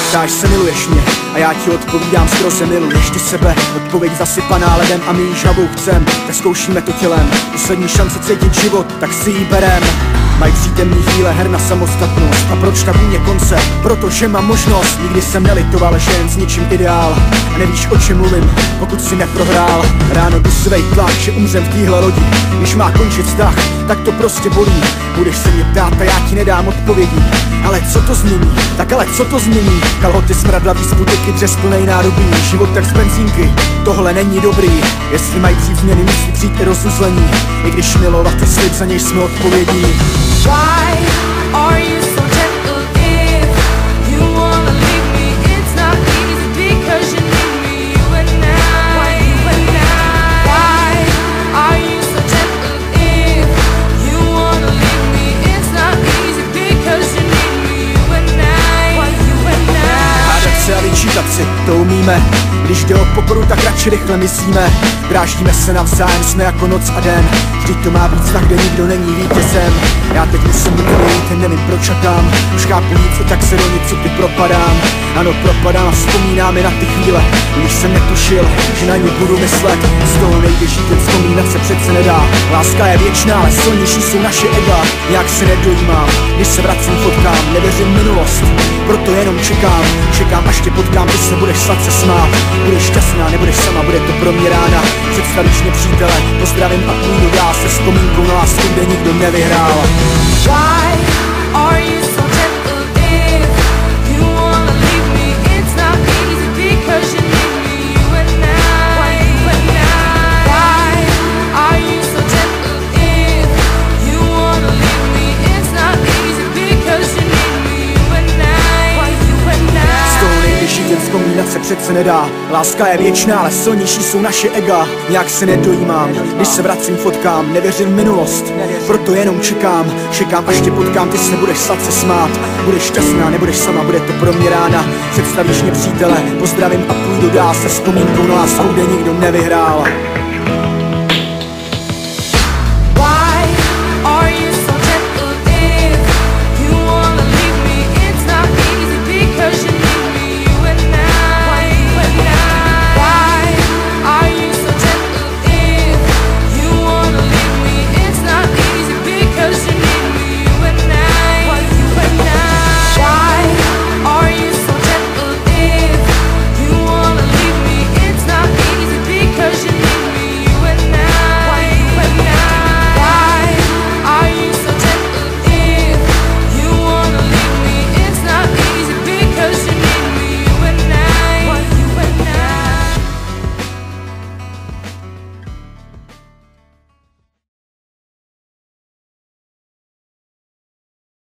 Ptáš se, miluješ mě, a já ti odpovídám, skroze miluješ ty sebe. Odpověď zasypaná ledem a my jí žhavou chcem, tak zkoušíme to tělem. Poslední šance cítit život, tak si ji berem. Mají přítemný chvíle her na samostatnost. A proč ta vůně konce? Protože mám možnost. Nikdy jsem nelitoval, že jen s ničím ideál. A nevíš, o čem mluvím, pokud si neprohrál. Ráno dusivej tlak, že umřem v téhle lodi. Když má končit vztah, tak to prostě bolí. Budeš se mě ptát a já ti nedám odpovědi. Ale co to změní? Tak ale co to změní? Kalhoty, smradlavý sputiky, dřez plnej nádobí. Život tak z benzínky, tohle není dobrý. Jestli mají přijít změny, musí přijít i rozuzlení. I když milovat je slib, za něj jsme odpovědní. Why are you so gentle if you wanna leave me? It's not easy because you need me, you and I. Why are you so gentle if you wanna leave me? It's not easy because you need me, you and I. Hádat se a vyčítat si, to umíme. Když jde o pokoru, tak radši rychle myslíme. Dráždíme se navzájem, jsme jako noc a den. Vždyť to má být vztah, kde nikdo není vítězem. Já teď musím jít, nevím proč čakám. Už chápu víc, tak se do něco ty propadám. Ano, propadám a vzpomínám i na ty chvíle, když jsem netušil, že na ně budu myslet. Z toho nejběží, ten vzpomínat se přece nedá. Láska je věčná, ale silnější jsou naše ega. Nějak se nedojímám, když se vracím fotkám. Nevěřím minulost, proto jenom čekám. Čekám, až tě potkám, ty se budeš sladce smát. Budeš šťastná, nebudeš sama, bude to pro mě rána. Představíš mě přítele, pozdravím a půjdu dál se vzpomínkou na lásku, kde nikdo nevyhrál. Why are you so gentle if you wanna leave me? It's not easy because you need me, you and I. Why are you so gentle if you wanna leave me? It's not easy because you need me, you and I. Z toho nejvyšší ten vzpomínat se přece nedá. Láska je věčná, ale silnější jsou naše ega. Nějak se nedojímám, když se vracím fotkám. Nevěřím v minulost, proto jenom čekám. Čekám, až tě potkám, ty se budeš sladce smát. Budeš šťastná, nebudeš sama, bude to pro mě rána. Představíš mě přítele, pozdravím a půjdu dál se vzpomínkou na lásku, kde nikdo nevyhrál.